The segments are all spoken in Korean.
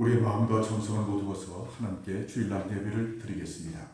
우리의 마음과 정성을 모두어서 하나님께 주일날 예배를 드리겠습니다.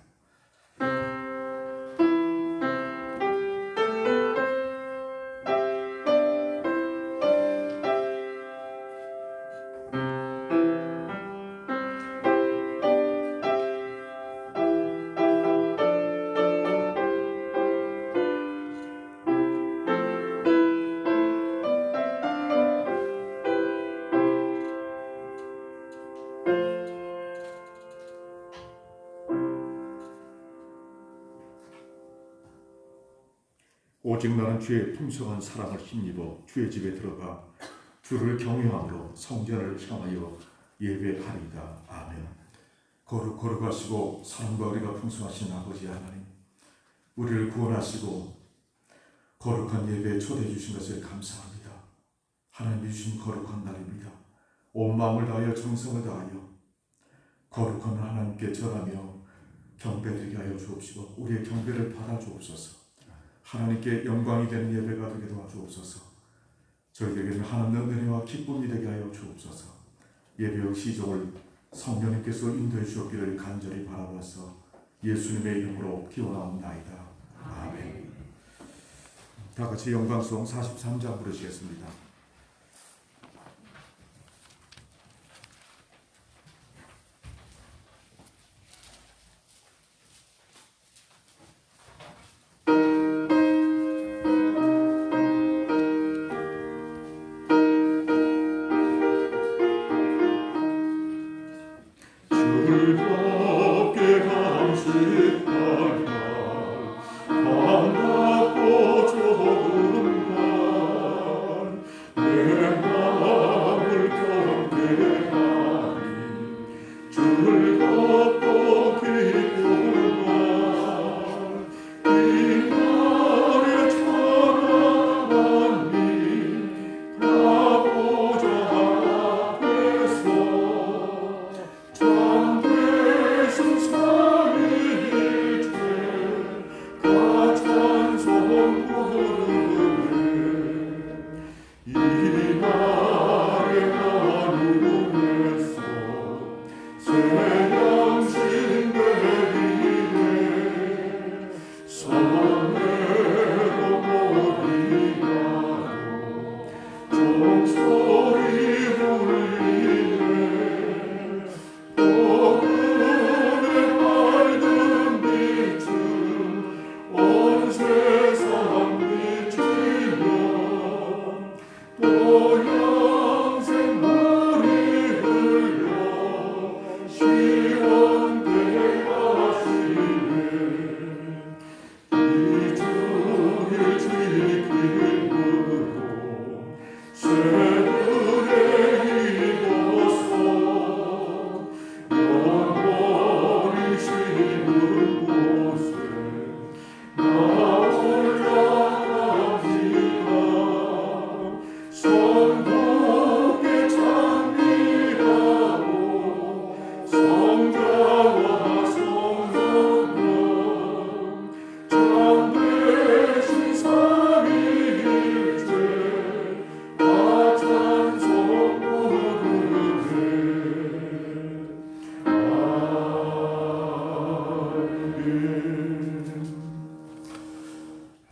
오직 나는 주의 풍성한 사랑을 힘입어 주의 집에 들어가 주를 경외함으로 성전을 향하여 예배하리이다. 아멘. 거룩하시고 사랑과 의리가 풍성하신 아버지 하나님, 우리를 구원하시고 거룩한 예배에 초대해 주신 것을 감사합니다. 하나님이 주신 거룩한 날입니다. 온 마음을 다하여 정성을 다하여 거룩한 하나님께 절하며 경배드리게 하여 주옵시고 우리의 경배를 받아 주옵소서. 하나님께 영광이 되는 예배가 되게 도와주옵소서. 저희에게는 하나님의 은혜와 기쁨이 되게 하여 주옵소서. 예배의 시종을 성령님께서 인도해 주옵기를 간절히 바라면서 예수님의 이름으로 기원하옵나이다. 아멘. 다 같이 영광송 43장 부르시겠습니다.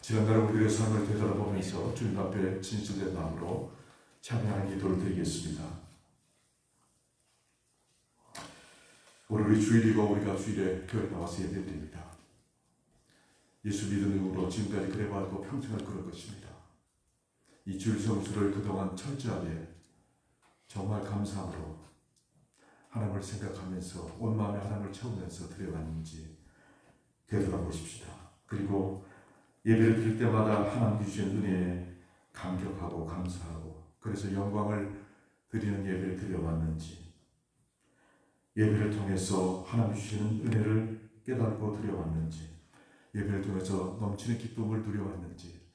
지난날 우리의 삶을 되돌아보면서 주님 앞에 진실된 마음으로 찬양하는 기도를 드리겠습니다. 오늘 주일이고 우리가 주일에 교회 나와서 예배드립니다. 예수 믿는 이후로 지금까지 그래왔고 평생을 그럴 것입니다. 이 주일 성수를 그동안 철저하게 정말 감사함으로 하나님을 생각하면서 온 마음에 하나님을 채우면서 드려왔는지 되돌아보십시다. 그리고 예배를 드릴 때마다 하나님 주신 은혜에 감격하고 감사하고 그래서 영광을 드리는 예배를 드려왔는지, 예배를 통해서 하나님 주시는 은혜를 깨닫고 드려왔는지, 예배를 통해서 넘치는 기쁨을 누려왔는지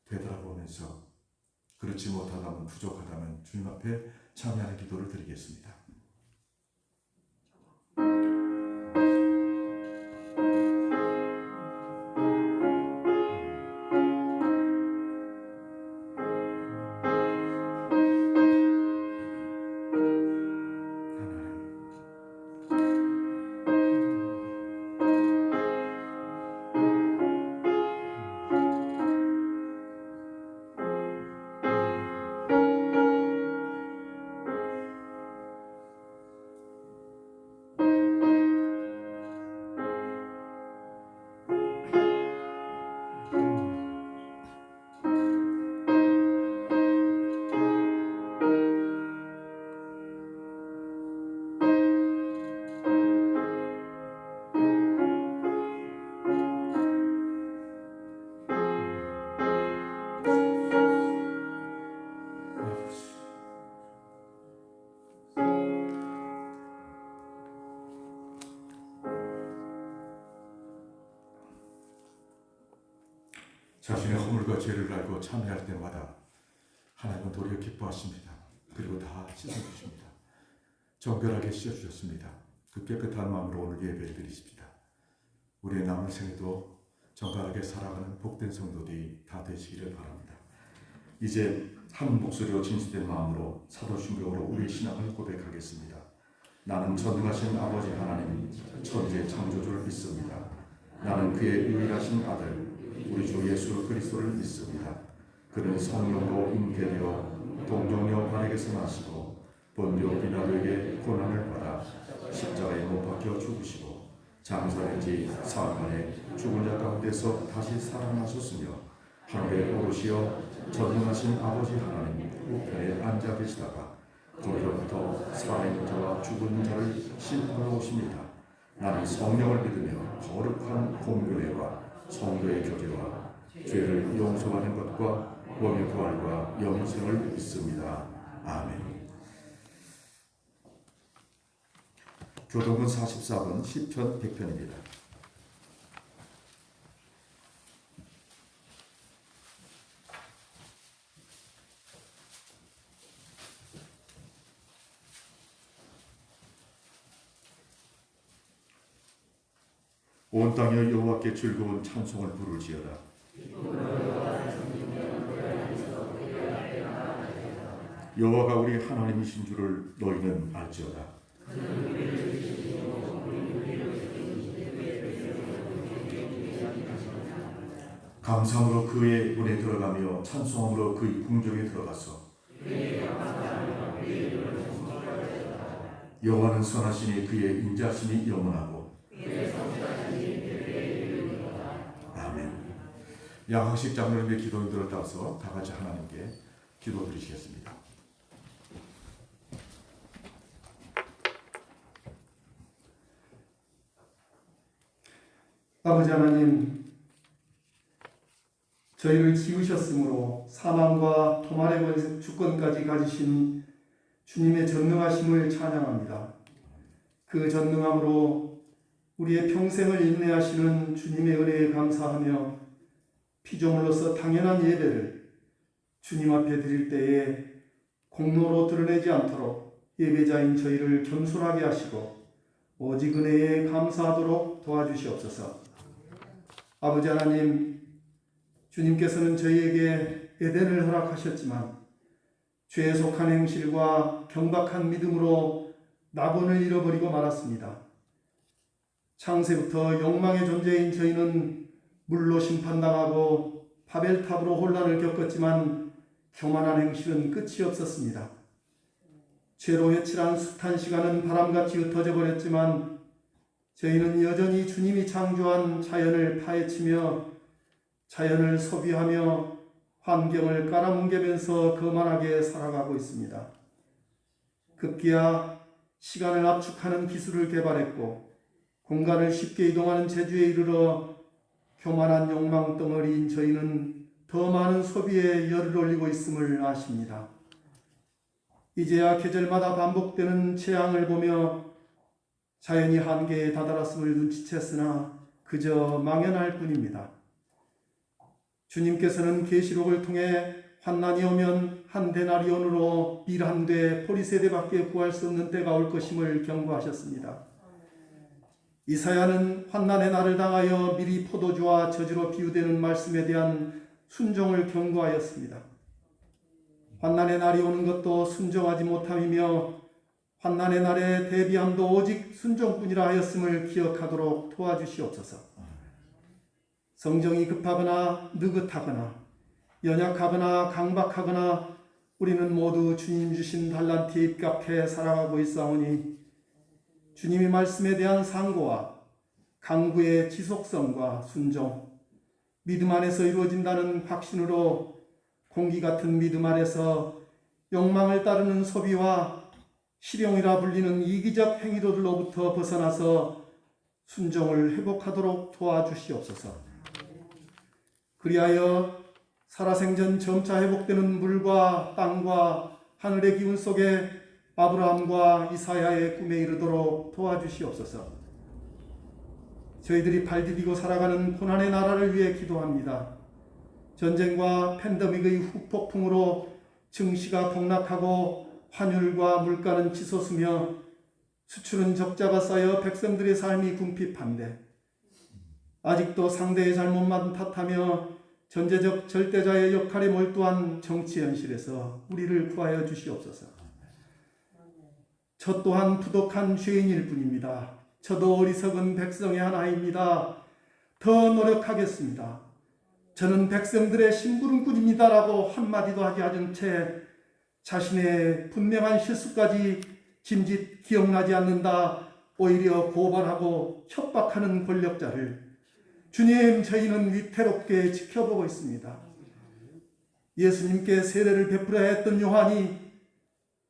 되돌아보면서 그렇지 못하다면 부족하다면 주님 앞에 참여하는 기도를 드리겠습니다. 하나님 자신의 허물과 죄를 알고 참회할 때마다 하나님은 도리어 기뻐하십니다. 그리고 다 씻어주십니다. 정결하게 씻어주셨습니다. 그 깨끗한 마음으로 오늘 예배를 드리십니다. 우리의 남은 생에도 정갈하게 살아가는 복된 성도들이 다 되시기를 바랍니다. 이제 한 목소리로 진실된 마음으로 사도신경으로 우리의 신앙을 고백하겠습니다. 나는 전능하신 아버지 하나님 천지의 창조주를 믿습니다. 나는 그의 유일하신 아들 우리 주 예수 그리스도를 믿습니다. 그는 성령으로 잉태되어 동정녀 관에게서 나시고 본디오 빌라도에게 고난을 받아 십자가에 못 박혀 죽으시고 장사된 지 사흘 만에 죽은 자 가운데서 다시 살아나셨으며 하늘에 오르시어 전능하신 아버지 하나님 우편에 앉아 계시다가 거기로부터 살아있는 자와 죽은 자를 심판하러 오십니다. 나는 성령을 믿으며 거룩한 공교회와 성도의 교제와 죄를 용서하는 것과 몸의 부활과 영생을 믿습니다. 아멘. 교도문 44번 시편 100편입니다. 온 땅에 여호와께 즐거운 찬송을 부를지어다. 여호와가 우리 하나님이신 줄을 너희는 알지어다. 감사함으로 그의 문에 들어가며 찬송함으로 그의 궁정에 들어가서 여호와는 선하시니 그의 인자심이 영원하고 아멘. 양학식 장로님의 기도인들을 따라서 다 같이 하나님께 기도드리시겠습니다. 아버지 하나님, 저희를 지으셨으므로 사망과 도말의 주권까지 가지신 주님의 전능하심을 찬양합니다. 그 전능함으로 우리의 평생을 인내하시는 주님의 은혜에 감사하며 피조물로서 당연한 예배를 주님 앞에 드릴 때에 공로로 드러내지 않도록 예배자인 저희를 겸손하게 하시고 오직 은혜에 감사하도록 도와주시옵소서. 아버지 하나님, 주님께서는 저희에게 에덴을 허락하셨지만 죄에 속한 행실과 경박한 믿음으로 낙원을 잃어버리고 말았습니다. 창세부터 욕망의 존재인 저희는 물로 심판당하고 바벨탑으로 혼란을 겪었지만 교만한 행실은 끝이 없었습니다. 죄로 회칠한 숱한 시간은 바람같이 흩어져 버렸지만 저희는 여전히 주님이 창조한 자연을 파헤치며 자연을 소비하며 환경을 깔아뭉개면서 거만하게 살아가고 있습니다. 급기야 시간을 압축하는 기술을 개발했고 공간을 쉽게 이동하는 재주에 이르러 교만한 욕망 덩어리인 저희는 더 많은 소비에 열을 올리고 있음을 아십니다. 이제야 계절마다 반복되는 재앙을 보며 자연이 한계에 다다랐음을 눈치챘으나 그저 망연할 뿐입니다. 주님께서는 계시록을 통해 환난이 오면 한 데나리온으로 밀 한 대, 포리 세 대밖에 구할 수 없는 때가 올 것임을 경고하셨습니다. 이사야는 환난의 날을 당하여 밀이 포도주와 저주로 비유되는 말씀에 대한 순종을 경고하였습니다. 환난의 날이 오는 것도 순종하지 못함이며 환난의 날에 대비함도 오직 순종뿐이라 하였음을 기억하도록 도와주시옵소서. 성정이 급하거나 느긋하거나 연약하거나 강박하거나 우리는 모두 주님 주신 달란트에 입각해 살아가고 있사오니 주님의 말씀에 대한 상고와 강구의 지속성과 순종, 믿음 안에서 이루어진다는 확신으로 공기 같은 믿음 아래서 욕망을 따르는 소비와 실용이라 불리는 이기적 행위들로부터 벗어나서 순종을 회복하도록 도와주시옵소서. 그리하여 살아생전 점차 회복되는 물과 땅과 하늘의 기운 속에 아브라함과 이사야의 꿈에 이르도록 도와주시옵소서. 저희들이 발디디고 살아가는 고난의 나라를 위해 기도합니다. 전쟁과 팬데믹의 후폭풍으로 증시가 폭락하고 환율과 물가는 치솟으며 수출은 적자가 쌓여 백성들의 삶이 궁핍한데 아직도 상대의 잘못만 탓하며 전제적 절대자의 역할에 몰두한 정치 현실에서 우리를 구하여 주시옵소서. 저 또한 부족한 죄인일 뿐입니다. 저도 어리석은 백성의 하나입니다. 더 노력하겠습니다. 저는 백성들의 심부름꾼입니다라고 한마디도 하지 않은 채 자신의 분명한 실수까지 짐짓 기억나지 않는다 오히려 고발하고 협박하는 권력자를 주님, 저희는 위태롭게 지켜보고 있습니다. 예수님께 세례를 베풀어야 했던 요한이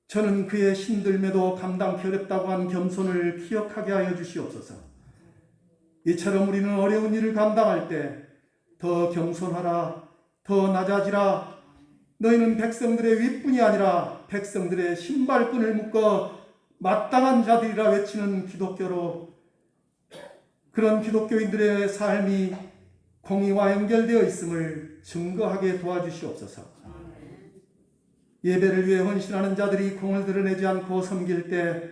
저는 그의 신들매도 감당케 어렵다고 한 겸손을 기억하게 하여 주시옵소서. 이처럼 우리는 어려운 일을 감당할 때 더 겸손하라, 더 낮아지라. 너희는 백성들의 윗분이 아니라 백성들의 신발끈을 묶어 마땅한 자들이라 외치는 기독교로 그런 기독교인들의 삶이 공의와 연결되어 있음을 증거하게 도와주시옵소서. 예배를 위해 헌신하는 자들이 공을 드러내지 않고 섬길 때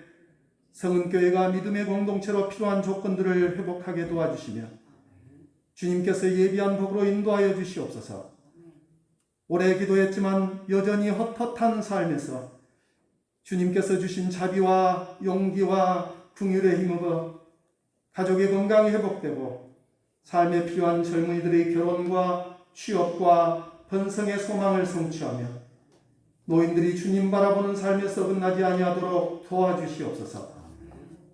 성은교회가 믿음의 공동체로 필요한 조건들을 회복하게 도와주시며 주님께서 예비한 복으로 인도하여 주시옵소서. 오래 기도했지만 여전히 헛헛한 삶에서 주님께서 주신 자비와 용기와 긍휼에 힘입어 가족의 건강이 회복되고 삶에 필요한 젊은이들의 결혼과 취업과 번성의 소망을 성취하며 노인들이 주님 바라보는 삶에서 끝나지 아니하도록 도와주시옵소서.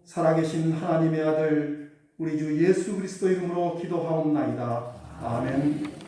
살아계신 하나님의 아들 우리 주 예수 그리스도 이름으로 기도하옵나이다. 아멘.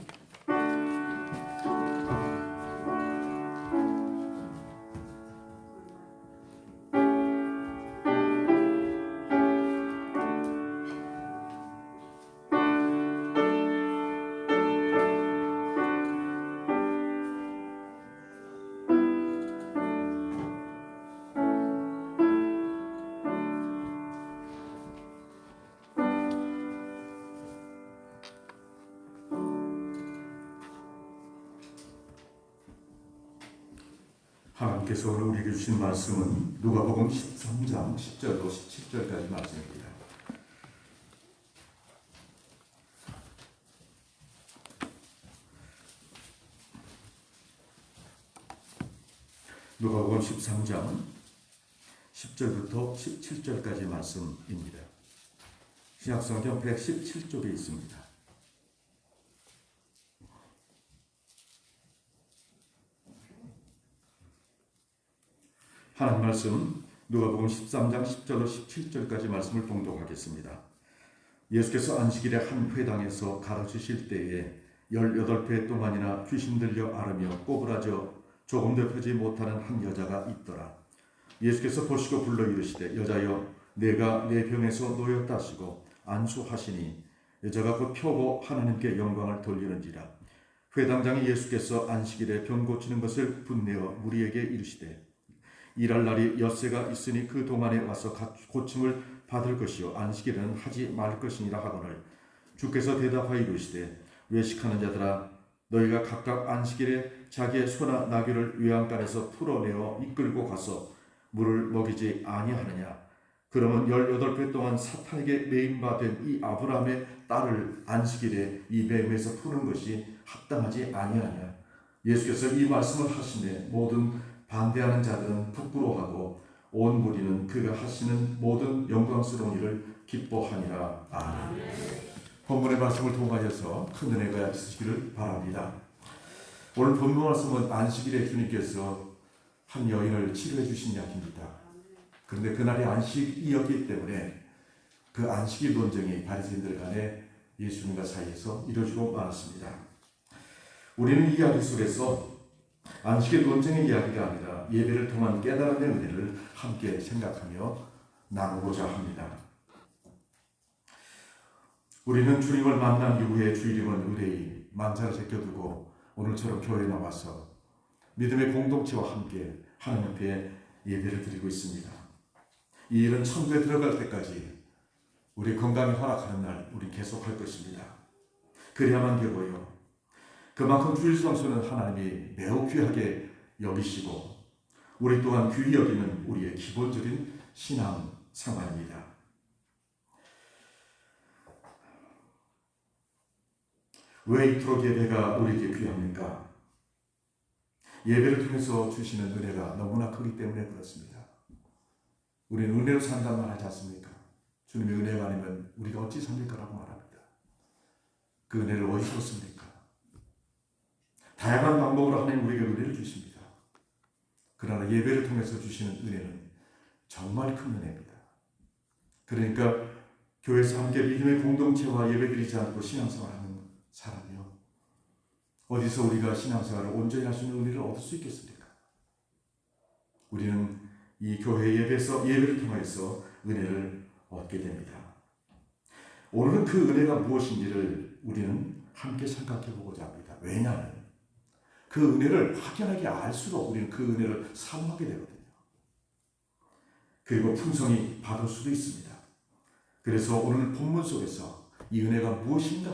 하나님께서 오늘 우리에게 주신 말씀은 누가복음 13장 10절로 17절까지 말씀입니다. 누가복음 13장 10절부터 17절까지 말씀입니다. 신약성경 117쪽에 있습니다. 하나님 말씀 누가복음 13장 10절로 17절까지 말씀을 봉독하겠습니다. 예수께서 안식일에 한 회당에서 가르치실 때에 18배 동안이나 귀신 들려 앓으며 꼬부라져 조금도 펴지 못하는 한 여자가 있더라. 예수께서 보시고 불러 이르시되 여자여 내가 내 병에서 놓였다 하시고 안수하시니 여자가 곧 펴고 하나님께 영광을 돌리는지라. 회당장이 예수께서 안식일에 병 고치는 것을 분내어 무리에게 이르시되 일할 날이 엿새가 있으니 그 동안에 와서 고침을 받을 것이요 안식일에는 하지 말 것이니라 하거늘 주께서 대답하여 이르시되 외식하는 자들아 너희가 각각 안식일에 자기의 소나 나귀를 외양간에서 풀어내어 이끌고 가서 물을 먹이지 아니하느냐. 그러면 18배 동안 사탄에게 매인 바 된 이 아브라함의 딸을 안식일에 이 뱀에서 푸는 것이 합당하지 아니하냐. 예수께서 이 말씀을 하시되 모든 반대하는 자들은 부끄러워하고 온 무리는 그가 하시는 모든 영광스러운 일을 기뻐하니라. 아멘. 본문의 말씀을 통하여서 큰 은혜가 있으시기를 바랍니다. 오늘 본문 말씀은 안식일에 주님께서 한 여인을 치료해 주신 이야기입니다. 그런데 그날이 안식이었기 때문에 그 안식일 논쟁이 바리새인들 간에 예수님과 사이에서 이루어지고 말았습니다. 우리는 이 이야기 속에서 안식일 논쟁의 이야기가 아니라 예배를 통한 깨달음의 은혜를 함께 생각하며 나누고자 합니다. 우리는 주님을 만난 이후에 주일이면 의뢰인 만찬을 제껴두고 오늘처럼 교회에 나와서 믿음의 공동체와 함께 하나님 앞에 예배를 드리고 있습니다. 이 일은 천국에 들어갈 때까지 우리 건강이 허락하는 날 우리 계속할 것입니다. 그래야만 되고요. 그만큼 주일 성수는 하나님이 매우 귀하게 여기시고 우리 또한 귀히 여기는 우리의 기본적인 신앙 생활입니다. 왜 이토록 예배가 우리에게 귀합니까? 예배를 통해서 주시는 은혜가 너무나 크기 때문에 그렇습니다. 우리는 은혜로 산다는 말 하지 않습니까? 주님의 은혜가 아니면 우리가 어찌 삽니까라고 말합니다. 그 은혜를 어디서 얻습니까? 다양한 방법으로 하나님 우리에게 은혜를 주십니다. 그러나 예배를 통해서 주시는 은혜는 정말 큰 은혜입니다. 그러니까 교회에서 함께 믿음의 공동체와 예배드리지 않고 신앙생활하는 사람이요, 어디서 우리가 신앙생활을 온전히 할 수 있는 은혜를 얻을 수 있겠습니까? 우리는 이 교회 예배를 통해서 은혜를 얻게 됩니다. 오늘은 그 은혜가 무엇인지를 우리는 함께 생각해 보고자 합니다. 왜냐하면 그 은혜를 확연하게 알수록 우리는 그 은혜를 사모하게 되거든요. 그리고 풍성히 받을 수도 있습니다. 그래서 오늘 본문 속에서 이 은혜가 무엇인가,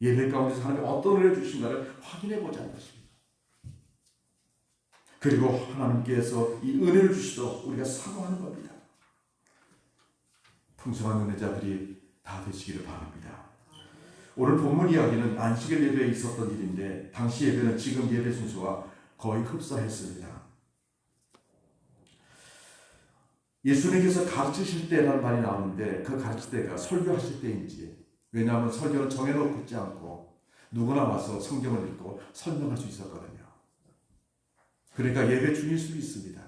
예배 가운데서 하나님이 어떤 은혜를 주신가를 확인해 보자는 것입니다. 그리고 하나님께서 이 은혜를 주시도록 우리가 사모하는 겁니다. 풍성한 은혜자들이 다 되시기를 바랍니다. 오늘 본문 이야기는 안식일 예배에 있었던 일인데 당시 예배는 지금 예배 순서와 거의 흡사했습니다. 예수님께서 가르치실 때라는 말이 나오는데 그 가르칠 때가 설교하실 때인지, 왜냐하면 설교는 정해놓고 있지 않고 누구나 와서 성경을 읽고 설명할 수 있었거든요. 그러니까 예배 중일 수도 있습니다.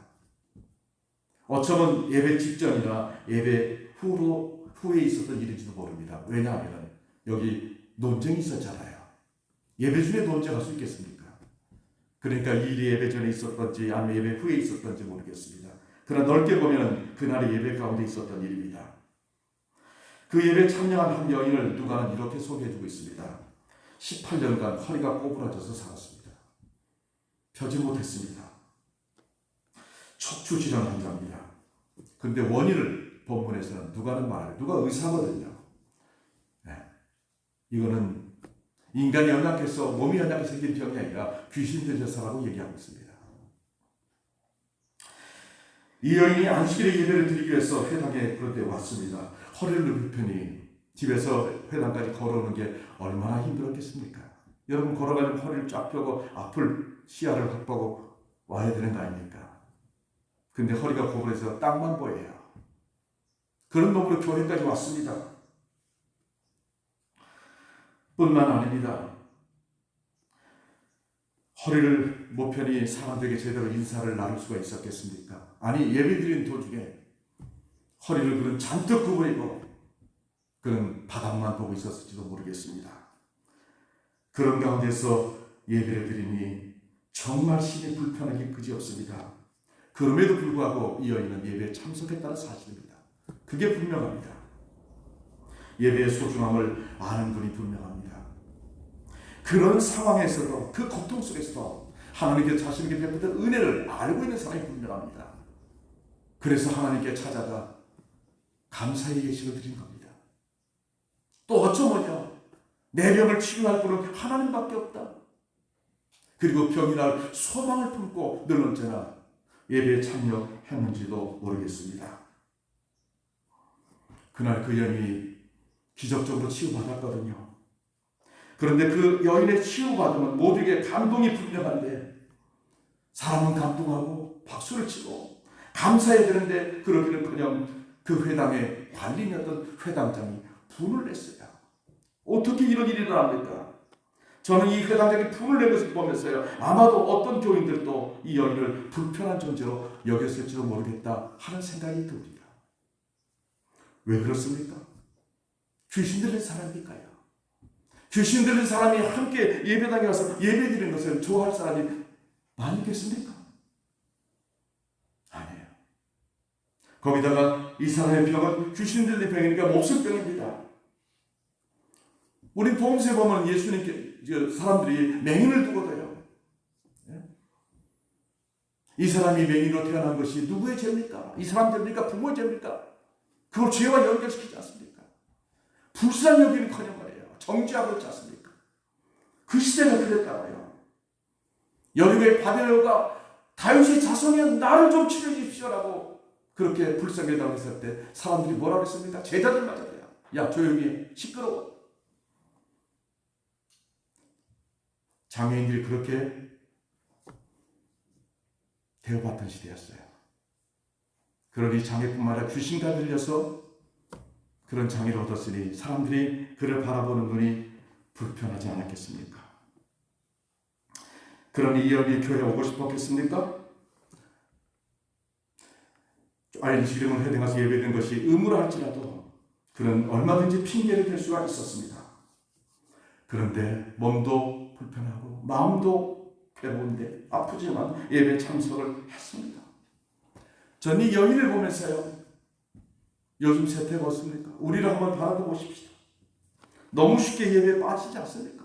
어쩌면 예배 직전이나 예배 후에 있었던 일인지도 모릅니다. 왜냐하면 여기 논쟁이 있었잖아요. 예배 중에 논쟁할 수 있겠습니까? 그러니까 이 일이 예배 전에 있었던지 아니면 예배 후에 있었던지 모르겠습니다. 그러나 넓게 보면 그날의 예배 가운데 있었던 일입니다. 그 예배에 참여한 한 여인을 누가는 이렇게 소개해주고 있습니다. 18년간 허리가 꼬부라져서 살았습니다. 펴지 못했습니다. 척추질환 환자입니다. 그런데 원인을 본문에서는 누가는 말해요. 누가 의사거든요. 네. 이거는 인간이 연약해서, 몸이 연약해서 생긴 병이 아니라 귀신 들려서라고 얘기하고 있습니다. 이 여인이 안식일에 예배를 드리기 위해서 회당에 그런데 왔습니다. 허리를 불편히 집에서 회당까지 걸어오는 게 얼마나 힘들었겠습니까? 여러분, 걸어가지고 허리를 쫙 펴고 앞을 시야를 확보하고 와야 되는 거 아닙니까? 근데 허리가 고불해서 땅만 보여요. 그런 놈으로 교회까지 왔습니다. 뿐만 아닙니다. 허리를 못 펴니 사람들에게 제대로 인사를 나눌 수가 있었겠습니까? 아니, 예배드리는 도중에 허리를 그는 잔뜩 구부리고 그는 바닥만 보고 있었을지도 모르겠습니다. 그런 가운데서 예배를 드리니 정말 심히 불편하기 그지없습니다. 그럼에도 불구하고 이 여인은 예배에 참석했다는 사실입니다. 그게 분명합니다. 예배의 소중함을 아는 분이 분명합니다. 그런 상황에서도, 그 고통 속에서도 하나님께 자신에게 베푸던 은혜를 알고 있는 사람이 분명합니다. 그래서 하나님께 찾아가 감사의 예식을 드린 겁니다. 또 어쩌면요, 내 병을 치료할 분은 하나님밖에 없다. 그리고 병이 날 소망을 품고 늘 언제나 예배에 참여했는지도 모르겠습니다. 그날 그 여인이 기적적으로 치유받았거든요. 그런데 그 여인의 치유받음은 모두에게 감동이 분명한데 사람은 감동하고 박수를 치고 감사해야 되는데 그러기는커녕 그 회당의 관리인이었던 회당장이 분을 냈어요. 어떻게 이런 일이 일어납니까? 저는 이 회당장이 분을 낸 것을 보면서요, 아마도 어떤 교인들도 이 여인을 불편한 존재로 여겼을지도 모르겠다 하는 생각이 듭니다. 왜 그렇습니까? 귀신 들린 사람이니까요. 귀신 들린 사람이 함께 예배당에 와서 예배드리는 것을 좋아할 사람이 많이 있겠습니까? 아니에요. 거기다가 이 사람의 병은 귀신 들린 병이니까 몹쓸병입니다. 우리 복음서에 보면 예수님께 사람들이 맹인을 두고도요, 이 사람이 맹인으로 태어난 것이 누구의 죄입니까? 이 사람 죄입니까? 부모의 죄입니까? 그걸 죄와 연결시키지 않습니까? 불쌍히 여기는커녕 말이에요, 정죄하고 있지 않습니까? 그 시대가 그랬다고요. 여리고의 바벨론가 다윗의 자손이여 나를 좀 치료해 주십시오라고 그렇게 불쌍하다고 했을 때 사람들이 뭐라고 했습니까? 제자들마저도요. 야 조용히 해. 시끄러워. 장애인들이 그렇게 대우받던 시대였어요. 그러니 장애뿐만 아니라 귀신과 들려서 그런 장애를 얻었으니 사람들이 그를 바라보는 눈이 불편하지 않았겠습니까? 그러니 이 여인이 교회에 오고 싶었겠습니까? 알지름을 해당해서 예배된 것이 의무라 할지라도 그는 얼마든지 핑계를 댈 수가 있었습니다. 그런데 몸도 불편하고 마음도 괴로운데 아프지만 예배 참석을 했습니다. 전 이 여인을 보면서요, 요즘 세태가 어떻습니까? 우리를 한번 바라보십시오. 너무 쉽게 예배에 빠지지 않습니까?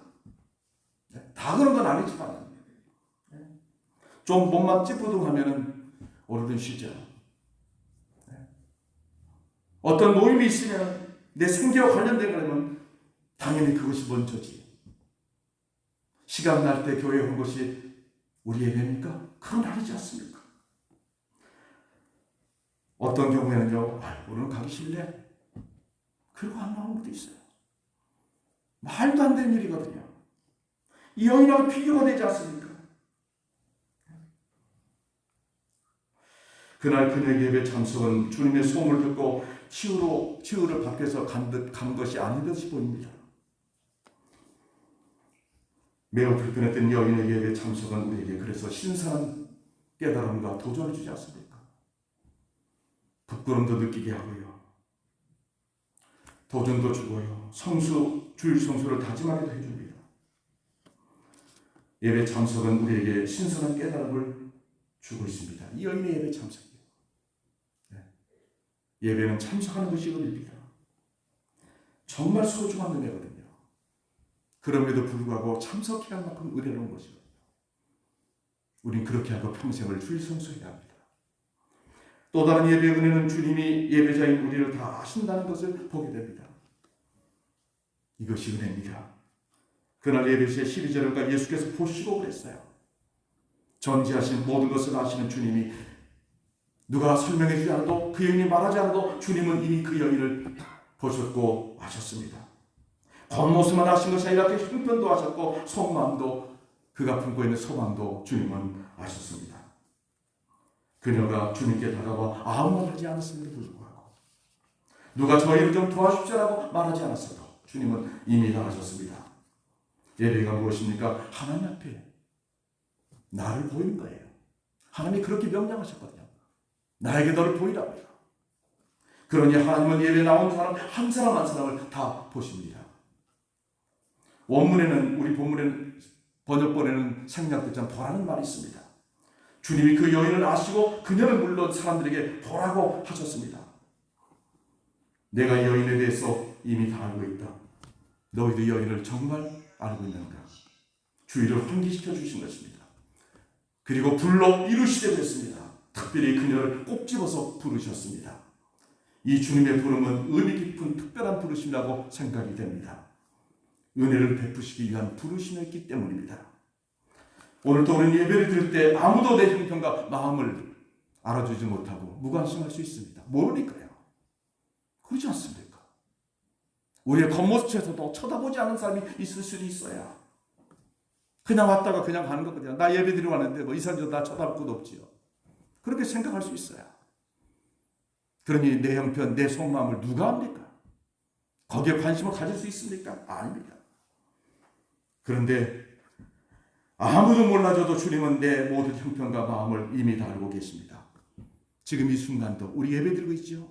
다 그런 건 아니지만 좀 몸만 찌뿌둥하면 오늘은 쉬죠. 어떤 모임이 있으면 내 생계와 관련된 거라면 당연히 그것이 먼저지. 시간 날 때 교회에 온 것이 우리 예배입니까? 그건 아니지 않습니까? 어떤 경우에는요, 오늘 가기 싫네. 그리고 안 나오는 것도 있어요. 말도 안 되는 일이거든요. 이 여인하고 비교가 되지 않습니까? 그날 그녀의 예배 참석은 주님의 소문을 듣고 치유를 받기 위해서 간 것이 아닌 듯이 보입니다. 매우 불편했던 여인의 예배 참석은 우리에게 그래서 신선한 깨달음과 도전을 주지 않습니까? 부끄럼도 느끼게 하고요. 도전도 주고요. 주일 성수를 다짐하기도 해줍니다. 예배 참석은 우리에게 신선한 깨달음을 주고 있습니다. 이 여인의 예배 참석이에요. 예배는 참석하는 것이 의미입니다. 정말 소중한 은혜거든요. 그럼에도 불구하고 참석해야 할 만큼 의뢰로운 것이거든요. 우린 그렇게 하고 평생을 주일 성수해야 합니다. 또 다른 예배 은혜는 주님이 예배자인 우리를 다 아신다는 것을 보게 됩니다. 이것이 은혜입니다. 그날 예배시의 12절과 예수께서 보시고 그랬어요. 전지하신 모든 것을 아시는 주님이 누가 설명해 주지 않아도 그 여인이 말하지 않아도 주님은 이미 그 여인을 보셨고 아셨습니다. 겉모습만 아신 것이 아니라 그 형편도 아셨고 속마음도 그가 품고 있는 소망도 주님은 아셨습니다. 그녀가 주님께 다가와 아무 말 하지 않았음에도 불구하고 누가 저희를 좀 도와주십시오라고 말하지 않았어도 주님은 이미 다 아셨습니다. 예배가 무엇입니까? 하나님 앞에 나를 보이는 거예요. 하나님이 그렇게 명령하셨거든요. 나에게 너를 보이라고요. 그러니 하나님은 예배 나온 사람 한 사람 한 사람을 다 보십니다. 원문에는 우리 본문에는 번역본에는 생략됐지만 보라는 말이 있습니다. 주님이 그 여인을 아시고 그녀를 물론 사람들에게 보라고 하셨습니다. 내가 이 여인에 대해서 이미 다 알고 있다. 너희도 이 여인을 정말 알고 있는가? 주의를 환기시켜 주신 것입니다. 그리고 불러 이루시게 됐습니다. 특별히 그녀를 꼭 집어서 부르셨습니다. 이 주님의 부름은 의미 깊은 특별한 부르심이라고 생각이 됩니다. 은혜를 베푸시기 위한 부르심이었기 때문입니다. 오늘도 우리는 예배를 드릴 때 아무도 내 형편과 마음을 알아주지 못하고 무관심할 수 있습니다. 모르니까요. 그렇지 않습니까? 우리의 겉모습에서도 쳐다보지 않는 사람이 있을 수도 있어요. 그냥 왔다가 그냥 가는 거거든요. 나 예배 드리러 왔는데 뭐 이 사람도 나 쳐다볼 것도 없지요. 그렇게 생각할 수 있어요. 그러니 내 형편, 내 속마음을 누가 합니까? 거기에 관심을 가질 수 있습니까? 아닙니다. 그런데 아무도 몰라줘도 주님은 내 모든 형편과 마음을 이미 다 알고 계십니다. 지금 이 순간도 우리 예배 드리고 있죠.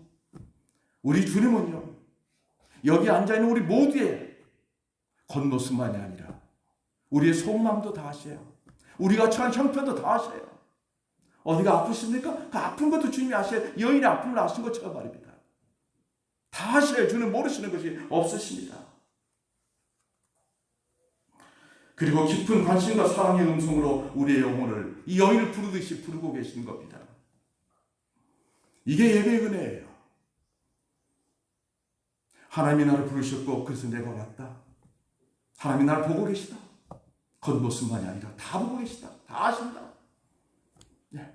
우리 주님은요. 여기 앉아있는 우리 모두의 겉모습만이 아니라 우리의 속마음도 다 아셔요. 우리가 처한 형편도 다 아셔요. 어디가 아프십니까? 그 아픈 것도 주님이 아셔요. 여인의 아픔을 아신 것처럼 말입니다. 다 아셔요. 주는 모르시는 것이 없으십니다. 그리고 깊은 관심과 사랑의 음성으로 우리의 영혼을 이 여인을 부르듯이 부르고 계시는 겁니다. 이게 예배의 은혜예요. 하나님이 나를 부르셨고 그래서 내가 왔다. 하나님이 나를 보고 계시다. 겉모습만이 아니라 다 보고 계시다. 다 아신다. 네.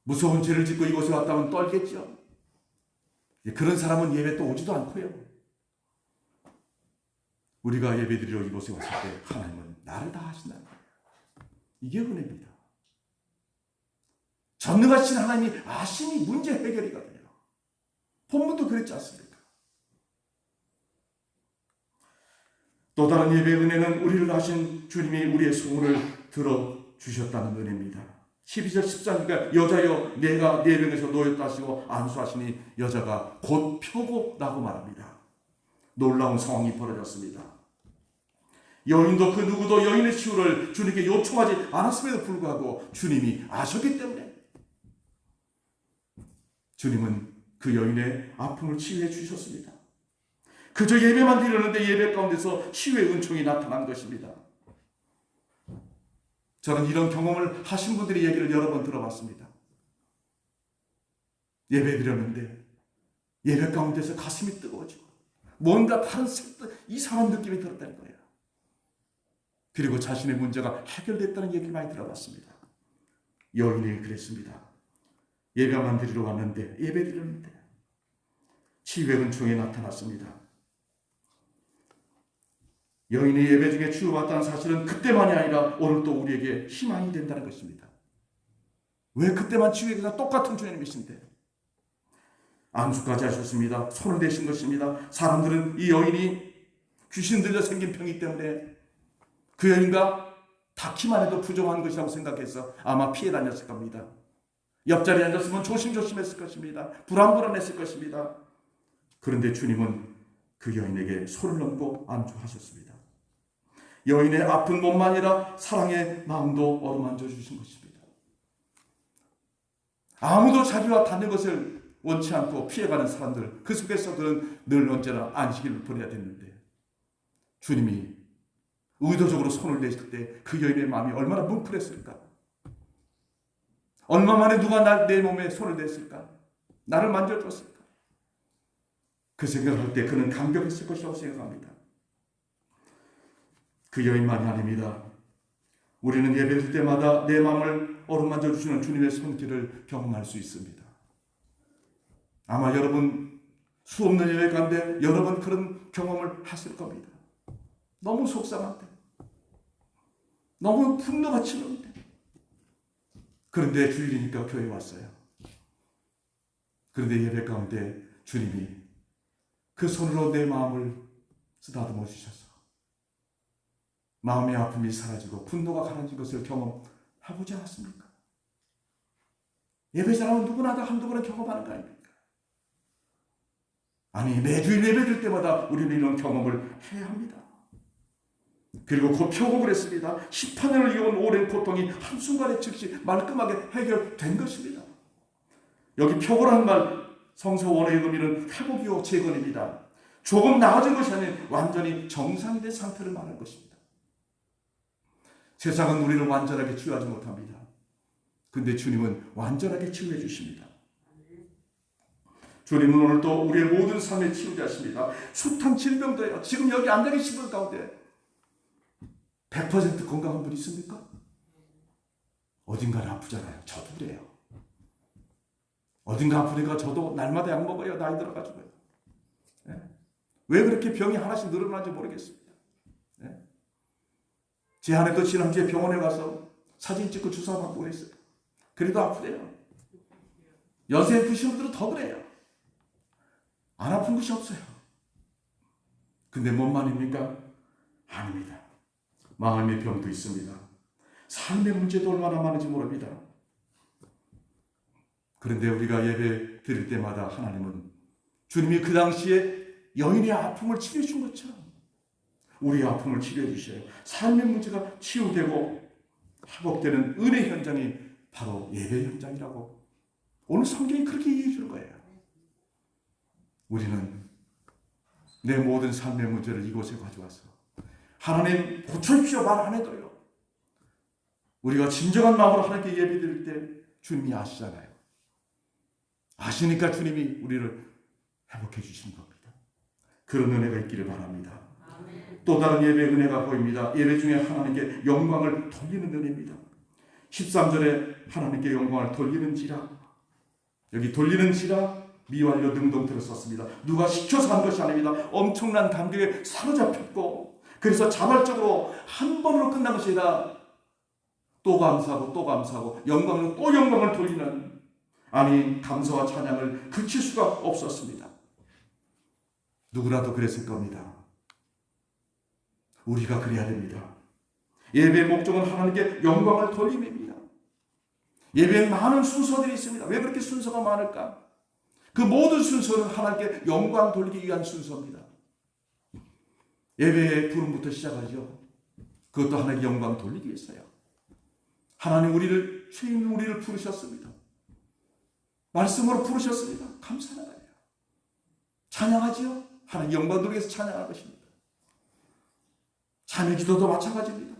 무서운 죄를 짓고 이곳에 왔다면 떨겠죠. 그런 사람은 예배 또 오지도 않고요. 우리가 예배드리러 이곳에 왔을 때 하나님은 나를 다 아신다는 거예요. 이게 은혜입니다. 전능하신 하나님이 아심이 문제 해결이거든요. 본문도 그랬지 않습니까? 또 다른 예배의 은혜는 우리를 아신 주님이 우리의 소원을 들어주셨다는 은혜입니다. 12절 13절이니까 여자여 내가 네 병에서 놓였다 하시고 안수하시니 여자가 곧 펴고라고 말합니다. 놀라운 상황이 벌어졌습니다. 여인도 그 누구도 여인의 치유를 주님께 요청하지 않았음에도 불구하고 주님이 아셨기 때문에 주님은 그 여인의 아픔을 치유해 주셨습니다. 그저 예배만 드렸는데 예배 가운데서 치유의 은총이 나타난 것입니다. 저는 이런 경험을 하신 분들의 얘기를 여러 번 들어봤습니다. 예배 드렸는데 예배 가운데서 가슴이 뜨거워지고 뭔가 다른 이상한 느낌이 들었다는 거예요. 그리고 자신의 문제가 해결됐다는 얘기를 많이 들어봤습니다. 여인이 그랬습니다. 예배만 드리러 왔는데 예배 드렸는데 치유의 은총이 나타났습니다. 여인이 예배 중에 치유받았다는 사실은 그때만이 아니라 오늘 또 우리에게 희망이 된다는 것입니다. 왜 그때만 치유해서 똑같은 주님이신데 안수까지 하셨습니다. 손을 대신 것입니다. 사람들은 이 여인이 귀신 들려 생긴 병이기 때문에 그 여인과 닿기만 해도 부정한 것이라고 생각해서 아마 피해 다녔을 겁니다. 옆자리에 앉았으면 조심조심했을 것입니다. 불안불안했을 것입니다. 그런데 주님은 그 여인에게 손을 얹고 안수하셨습니다. 여인의 아픈 몸만 아니라 사랑의 마음도 어루만져 주신 것입니다. 아무도 자기와 닿는 것을 원치 않고 피해가는 사람들, 그 속에서 그는 늘 언제나 안식일을 보내야 됐는데 주님이 의도적으로 손을 내실 때 그 여인의 마음이 얼마나 뭉클했을까? 얼마 만에 누가 내 몸에 손을 댔을까? 나를 만져줬을까? 그 생각을 할 때 그는 감격했을 것이라고 생각합니다. 그 여인만이 아닙니다. 우리는 예배드릴 때마다 내 마음을 어루만져 주시는 주님의 손길을 경험할 수 있습니다. 아마 여러분 수없는 예배 가운데 여러 번 그런 경험을 하실 겁니다. 너무 속상한데, 너무 분노가 치는데, 그런데 주일이니까 교회 왔어요. 그런데 예배 가운데 주님이 그 손으로 내 마음을 쓰다듬어 주셔서 마음의 아픔이 사라지고 분노가 가라앉은 것을 경험해보지 않았습니까? 예배 사람은 누구나 다 한두 번은 경험하는 거 아닙니까? 아니, 매주일 예배드릴 때마다 우리는 이런 경험을 해야 합니다. 그리고 곧 표곡을 했습니다. 18년을 이어온 오랜 고통이 한순간에 즉시 말끔하게 해결된 것입니다. 여기 표고라는 말 성서 원어의 의미는 회복이요 재건입니다. 조금 나아진 것이 아닌 완전히 정상이 된 상태를 말하는 것입니다. 세상은 우리를 완전하게 치유하지 못합니다. 근데 주님은 완전하게 치유해 주십니다. 주님은 오늘도 우리의 모든 삶의 치유자십니다. 숱한 질병도요. 지금 여기 앉아 계신 분 가운데 100% 건강한 분 있습니까? 어딘가는 아프잖아요. 저도 그래요. 어딘가 아프니까 저도 날마다 약 먹어요. 나이 들어가지고요. 네. 왜 그렇게 병이 하나씩 늘어나는지 모르겠습니다. 네. 제 아내도 지난주에 병원에 가서 사진 찍고 주사 받고 그랬어요. 그래도 아프대요. 연세 드신 분들은 더 그래요. 안 아픈 것이 없어요. 근데 뭔 말입니까? 아닙니다. 마음의 병도 있습니다. 삶의 문제도 얼마나 많은지 모릅니다. 그런데 우리가 예배 드릴 때마다 하나님은 주님이 그 당시에 여인의 아픔을 치료해 준 것처럼 우리의 아픔을 치료해 주셔요. 삶의 문제가 치유되고 회복되는 은혜 현장이 바로 예배 현장이라고 오늘 성경이 그렇게 얘기해 주는 거예요. 우리는 내 모든 삶의 문제를 이곳에 가져와서 하나님 고쳐주십시오 말 안 해도요. 우리가 진정한 마음으로 하나님께 예배 드릴 때 주님이 아시잖아요. 아시니까 주님이 우리를 회복해 주시는 겁니다. 그런 은혜가 있기를 바랍니다. 또 다른 예배 은혜가 보입니다. 예배 중에 하나님께 영광을 돌리는 은혜입니다. 13절에 하나님께 영광을 돌리는지라, 여기 돌리는지라 미완료 능동태로 썼습니다. 누가 시켜서 한 것이 아닙니다. 엄청난 감격에 사로잡혔고, 그래서 자발적으로 한 번으로 끝난 것이 아니라 또 감사하고 또 감사하고 영광으로 또 영광을 돌리는, 아니 감사와 찬양을 그칠 수가 없었습니다. 누구라도 그랬을 겁니다. 우리가 그래야 됩니다. 예배의 목적은 하나님께 영광을 돌림입니다. 예배엔 많은 순서들이 있습니다. 왜 그렇게 순서가 많을까? 그 모든 순서는 하나님께 영광 돌리기 위한 순서입니다. 예배의 부름부터 시작하죠. 그것도 하나님께 영광 돌리기 위해서요. 하나님 우리를, 주인 우리를 부르셨습니다. 말씀으로 부르셨습니다. 감사하는 거예요. 찬양하지요. 하나님 영광 돌리기 위해서 찬양하는 것입니다. 참여 기도도 마찬가지입니다.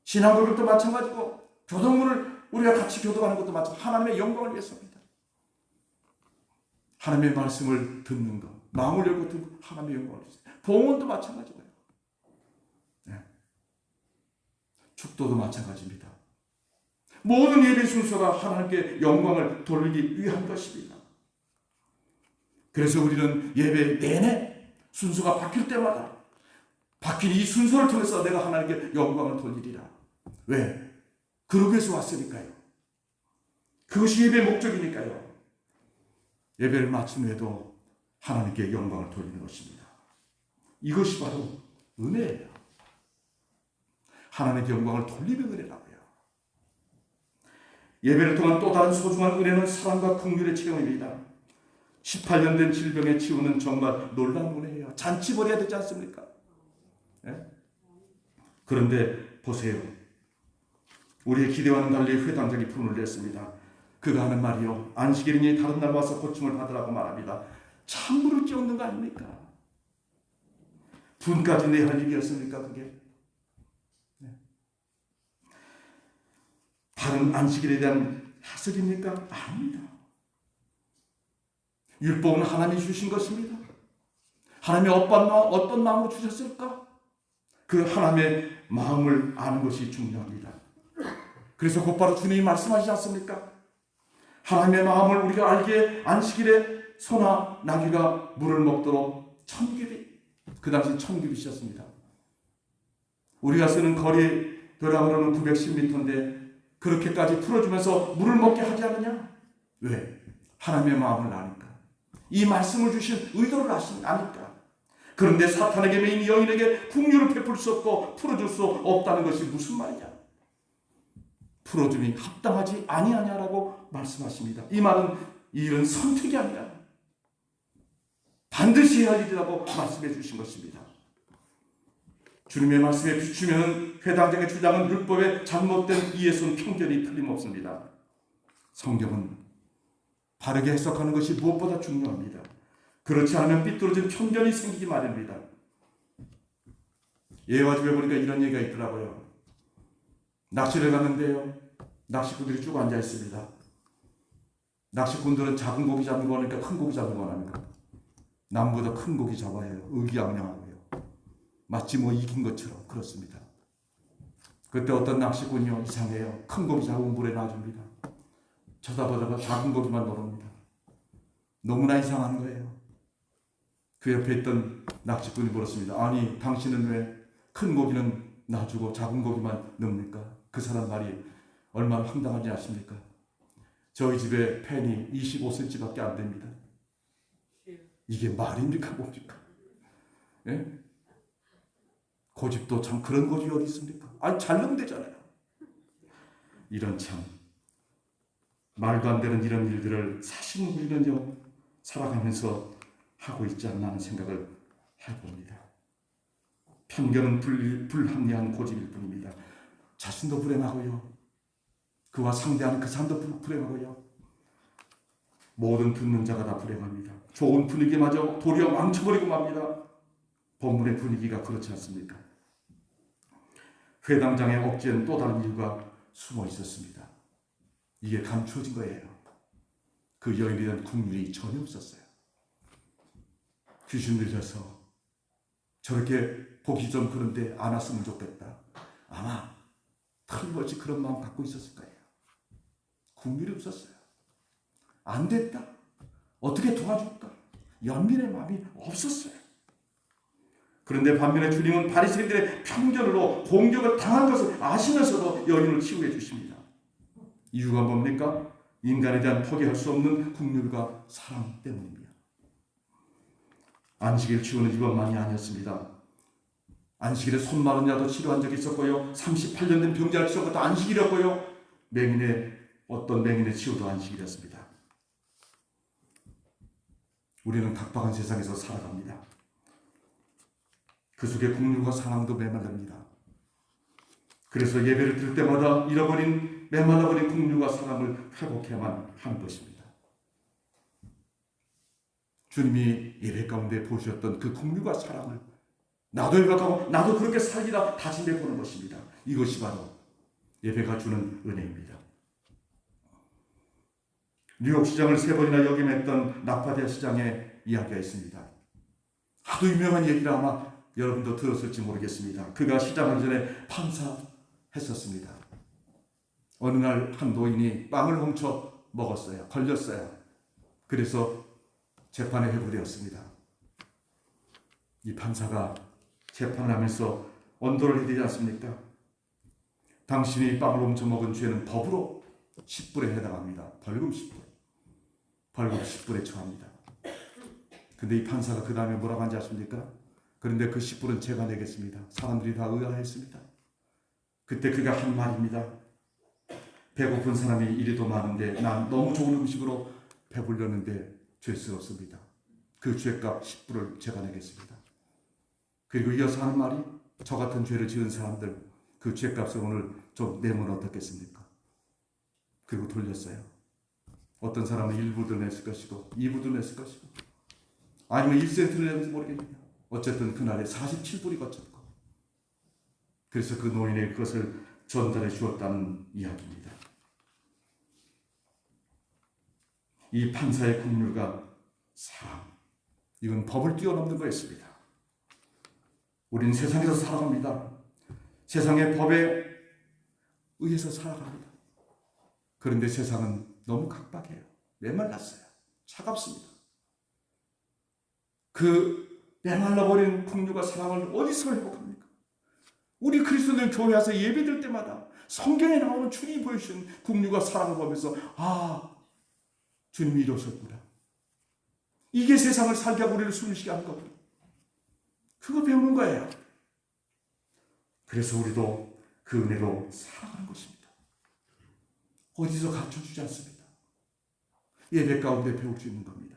신앙 고백도 마찬가지고, 교동문을 우리가 같이 교도하는 것도 마찬가지고, 하나님의 영광을 위해서입니다. 하나님의 말씀을 듣는 것, 마음을 열고 듣고 하나님의 영광을 위해서. 봉헌도 마찬가지고요. 네. 축도도 마찬가지입니다. 모든 예배 순서가 하나님께 영광을 돌리기 위한 것입니다. 그래서 우리는 예배 내내 순서가 바뀔 때마다 바뀐 이 순서를 통해서 내가 하나님께 영광을 돌리리라. 왜? 그러기 위해서 왔으니까요. 그것이 예배의 목적이니까요. 예배를 마친 후에도 하나님께 영광을 돌리는 것입니다. 이것이 바로 은혜예요. 하나님께 영광을 돌리는 은혜라고요. 예배를 통한 또 다른 소중한 은혜는 사랑과 긍휼의 체험입니다. 18년 된 질병의 치유는 정말 놀라운 은혜예요. 잔치 벌여야 되지 않습니까? 네? 그런데 보세요. 우리의 기대와는 달리 회당장이 분을 냈습니다. 그가 하는 말이요, 안식일이니 다른 날 와서 고침을 받으라고 말합니다. 찬물을 끼얹는 거 아닙니까? 분까지 내야 할 일이었습니까 그게? 네. 바른 안식일에 대한 해석입니까? 아닙니다. 율법은 하나님이 주신 것입니다. 하나님이 어떤 마음으로 주셨을까? 그 하나님의 마음을 아는 것이 중요합니다. 그래서 곧바로 주님이 말씀하시지 않습니까? 하나님의 마음을 우리가 알기에 안식일에 소나 나귀가 물을 먹도록 천규비, 그 당시 천규비셨습니다. 우리가 쓰는 거리벼락으로는 910m인데 그렇게까지 풀어주면서 물을 먹게 하지 않느냐? 왜? 하나님의 마음을 아니까. 이 말씀을 주신 의도를 아니까. 그런데 사탄에게 매인 여인에게 풍류를 베풀 수 없고 풀어줄 수 없다는 것이 무슨 말이냐? 풀어줌이 합당하지 아니하냐라고 말씀하십니다. 이 말은 이 일은 선택이 아니라 반드시 해야 할 일이라고 말씀해 주신 것입니다. 주님의 말씀에 비추면 회당장의 주장은 율법의 잘못된 이해선 편견이 틀림없습니다. 성경은 바르게 해석하는 것이 무엇보다 중요합니다. 그렇지 않으면 삐뚤어진 편견이 생기기 마련입니다. 예화 집에 보니까 이런 얘기가 있더라고요. 낚시를 갔는데요, 낚시꾼들이 쭉 앉아 있습니다. 낚시꾼들은 작은 고기 잡는 거니까 큰 고기 잡는 거 아닙니까? 남보다 큰 고기 잡아야 해요. 의기양양하고요. 마치 뭐 이긴 것처럼 그렇습니다. 그때 어떤 낚시꾼이요, 이상해요. 큰 고기 잡은 물에 놔줍니다. 쳐다보다가 작은 고기만 넣습니다. 너무나 이상한 거예요. 그 옆에 있던 낚시꾼이 물었습니다. 아니, 당신은 왜 큰 고기는 놔주고 작은 고기만 넣습니까? 그 사람 말이 얼마나 황당한지 아십니까? 저희 집에 팬이 25cm밖에 안 됩니다. 이게 말입니까 뭡니까? 예? 고집도 참 그런 고집이 어디 있습니까? 아니, 잘 넣으면 되잖아요. 이런 참 말도 안 되는 이런 일들을 사실 우리는요 살아가면서 하고 있지 않나 하는 생각을 해봅니다. 편견은 불합리한 고집일 뿐입니다. 자신도 불행하고요, 그와 상대하는 그 사람도 불행하고요, 모든 듣는 자가 다 불행합니다. 좋은 분위기마저 도리어 망쳐버리고 맙니다. 본문의 분위기가 그렇지 않습니까? 회당장의 억지에는 또 다른 이유가 숨어 있었습니다. 이게 감추어진 거예요. 그 여인에 대한 국률이 전혀 없었어요. 귀신 들려서 저렇게 보기 좀 그런데 안 왔으면 좋겠다. 아마 틀림없이 그런 마음 갖고 있었을 거예요. 국률이 없었어요. 안 됐다. 어떻게 도와줄까? 연민의 마음이 없었어요. 그런데 반면에 주님은 바리새인들의 편견으로 공격을 당한 것을 아시면서도 여인을 치유해 주십니다. 이유가 뭡니까? 인간에 대한 포기할 수 없는 국률과 사랑 때문입니다. 안식일 치유는 이것만이 아니었습니다. 안식일에 손 마른 자도 치료한 적이 있었고요. 38년 된 병자를 치료한 것도 안식일이었고요. 어떤 맹인의 치유도 안식일이었습니다. 우리는 각박한 세상에서 살아갑니다. 그 속에 국률과 사랑도 메말릅니다. 그래서 예배를 드릴 때마다 메말라버린 국률과 사랑을 회복해야만 하는 것입니다. 주님이 예배 가운데 보셨던 그 국률과 사랑을 나도 회복하고 나도 그렇게 살리라 다짐해 보는 것입니다. 이것이 바로 예배가 주는 은혜입니다. 뉴욕 시장을 3번이나 역임했던 나파대 시장의 이야기가 있습니다. 하도 유명한 얘기라 아마 여러분도 들었을지 모르겠습니다. 그가 시장하기 전에 판사했었습니다. 어느 날 한 노인이 빵을 훔쳐 먹었어요. 걸렸어요. 그래서 재판에 회부되었습니다. 이 판사가 재판을 하면서 언도를 해야 되지 않습니까? 당신이 빵을 훔쳐 먹은 죄는 법으로 10불에 해당합니다. 벌금 10불. 벌금 10불에 처합니다. 근데 이 판사가 그 다음에 뭐라고 한지 아십니까? 그런데 그 10불은 제가 내겠습니다. 사람들이 다 의아했습니다. 그때 그가 한 말입니다. 배고픈 사람이 이리도 많은데 난 너무 좋은 음식으로 배불렸는데 죄스럽습니다. 그 죄값 10불을 제가 내겠습니다. 그리고 이어서 하는 말이 저 같은 죄를 지은 사람들 그 죄값을 오늘 좀 내면 어떻겠습니까? 그리고 돌렸어요. 어떤 사람은 1불도 냈을 것이고 2불도 냈을 것이고 아니면 1센트를 냈는지 모르겠네요. 어쨌든 그날에 47불이 거쳤고 그래서 그 노인의 그것을 전달해 주었다는 이야기입니다. 이 판사의 국률과 사랑 이건 법을 뛰어넘는 거였습니다. 우리는 세상에서 살아갑니다. 세상의 법에 의해서 살아갑니다. 그런데 세상은 너무 각박해요. 메말랐어요. 차갑습니다. 그 메말라버린 국률과 사랑을 어디서 회복합니까? 우리 그리스도인들 교회 와서 예배드릴 때마다 성경에 나오는 주님이 보여주신 국률과 사랑을 보면서 주님이 이러셨구나. 이게 세상을 살게 하고 우리를 숨쉬게 하는 거구나. 그거 배우는 거예요. 그래서 우리도 그 은혜로 살아가는 것입니다. 어디서 가르쳐주지 않습니다. 예배 가운데 배울 수 있는 겁니다.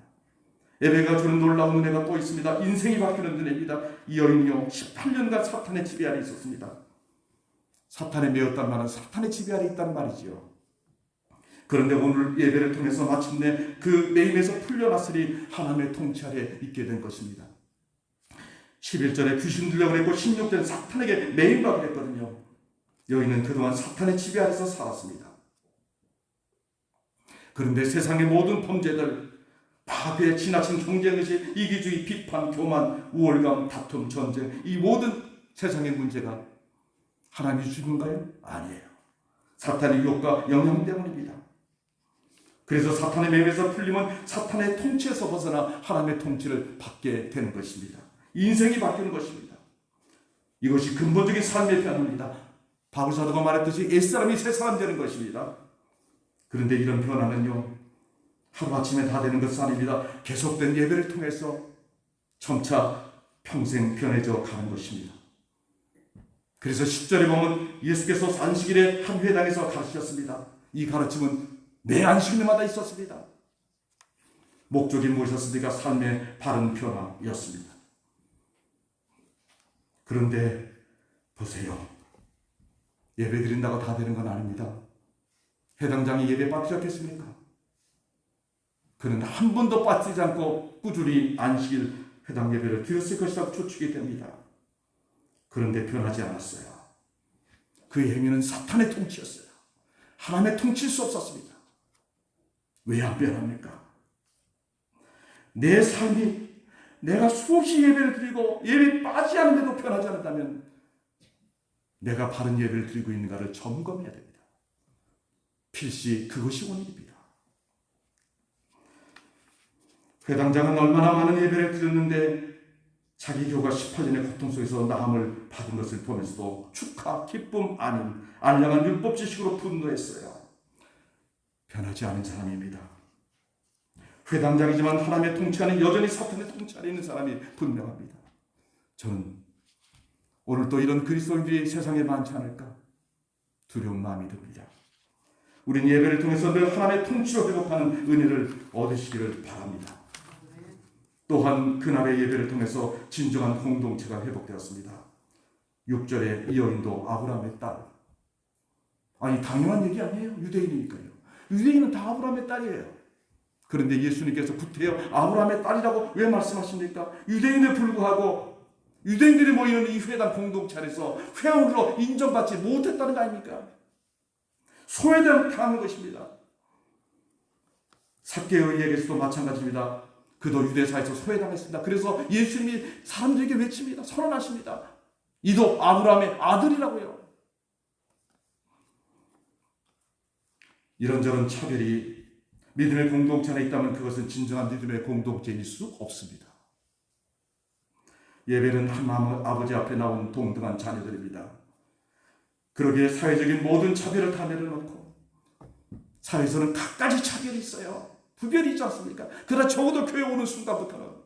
예배가 주는 놀라운 은혜가 또 있습니다. 인생이 바뀌는 은혜입니다. 이 여인이요 18년간 사탄의 지배 아래 있었습니다. 사탄에 매였단 말은 사탄의 지배 아래 있다는 말이지요. 그런데 오늘 예배를 통해서 마침내 그 매임에서 풀려났으니 하나님의 통치 아래 있게 된 것입니다. 11절에 귀신 들려고 했고 16절에 사탄에게 매임받게 됐거든요. 여인은 그동안 사탄의 지배 아래서 살았습니다. 그런데 세상의 모든 범죄들 파괴, 지나친 경쟁의식, 이기주의, 비판, 교만, 우월감, 다툼, 전쟁 이 모든 세상의 문제가 하나님이 주신 건가요? 아니에요. 사탄의 유혹과 영향 때문입니다. 그래서 사탄의 매임에서 풀리면 사탄의 통치에서 벗어나 하나님의 통치를 받게 되는 것입니다. 인생이 바뀌는 것입니다. 이것이 근본적인 삶의 변화입니다. 바울 사도가 말했듯이 옛사람이 새사람 되는 것입니다. 그런데 이런 변화는요 하루아침에 다 되는 것은 아닙니다. 계속된 예배를 통해서 점차 평생 변해져 가는 것입니다. 그래서 10절에 보면 예수께서 안식일에 한 회당에서 가르치셨습니다. 이 가르침은 매 안식일마다 있었습니다. 목적이 무엇이었습니까? 삶의 바른 변화였습니다. 그런데 보세요. 예배 드린다고 다 되는 건 아닙니다. 회당장이 예배 빠뜨렸겠습니까? 그는 한 번도 빠뜨리지 않고 꾸준히 안식일 회당 예배를 드렸을 것이라고 추측이 됩니다. 그런데 변하지 않았어요. 그의 행위는 사탄의 통치였어요. 하나님의 통치일 수 없었습니다. 왜 안 변합니까? 내 삶이 내가 수없이 예배를 드리고 예배 빠지지 않는데도 편하지 않았다면 내가 바른 예배를 드리고 있는가를 점검해야 됩니다. 필시 그것이 원인입니다. 회당장은 얼마나 많은 예배를 드렸는데 자기 교가 18년의 고통 속에서 나음을 받은 것을 보면서도 축하, 기쁨 아닌 알량한 율법 지식으로 분노했어요. 변하지 않은 사람입니다. 회당장이지만 하나님의 통치 안에 여전히 사탄의 통치 안에 있는 사람이 분명합니다. 저는 오늘 또 이런 그리스도인들이 세상에 많지 않을까 두려운 마음이 듭니다. 우리는 예배를 통해서 늘 하나님의 통치로 회복하는 은혜를 얻으시기를 바랍니다. 또한 그날의 예배를 통해서 진정한 공동체가 회복되었습니다. 6절에 이 여인도 아브라함의 딸. 아니 당연한 얘기 아니에요. 유대인이니까요. 유대인은 다 아브라함의 딸이에요. 그런데 예수님께서 구태여 아브라함의 딸이라고 왜 말씀하십니까? 유대인에 불구하고 유대인들이 모이는 이 회당 공동체 안에서 회원으로 인정받지 못했다는 거 아닙니까? 소외당하는 것입니다. 삭개오에게서도 마찬가지입니다. 그도 유대사에서 소외당했습니다. 그래서 예수님이 사람들에게 외칩니다. 선언하십니다. 이도 아브라함의 아들이라고요. 이런저런 차별이 믿음의 공동체 안에 있다면 그것은 진정한 믿음의 공동체일 수 없습니다. 예배는 하나님 아버지 앞에 나온 동등한 자녀들입니다. 그러기에 사회적인 모든 차별을 다 내려놓고 사회에서는 각가지 차별이 있어요. 구별이 있지 않습니까? 그러나 적어도 교회 오는 순간부터는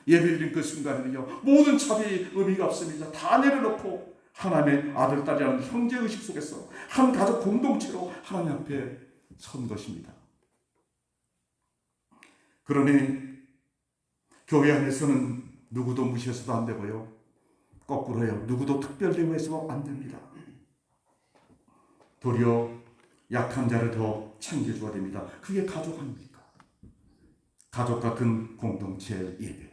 예배드린 그 순간에는요 모든 차별이 의미가 없습니다. 다 내려놓고 하나님의 아들, 딸이라는 형제의식 속에서 한 가족 공동체로 하나님 앞에 선 것입니다. 그러니 교회 안에서는 누구도 무시해서도 안 되고요. 거꾸로요. 누구도 특별 대우해서 안 됩니다. 도리어 약한 자를 더 챙겨줘야 됩니다. 그게 가족 아닙니까? 가족 같은 공동체의 예배.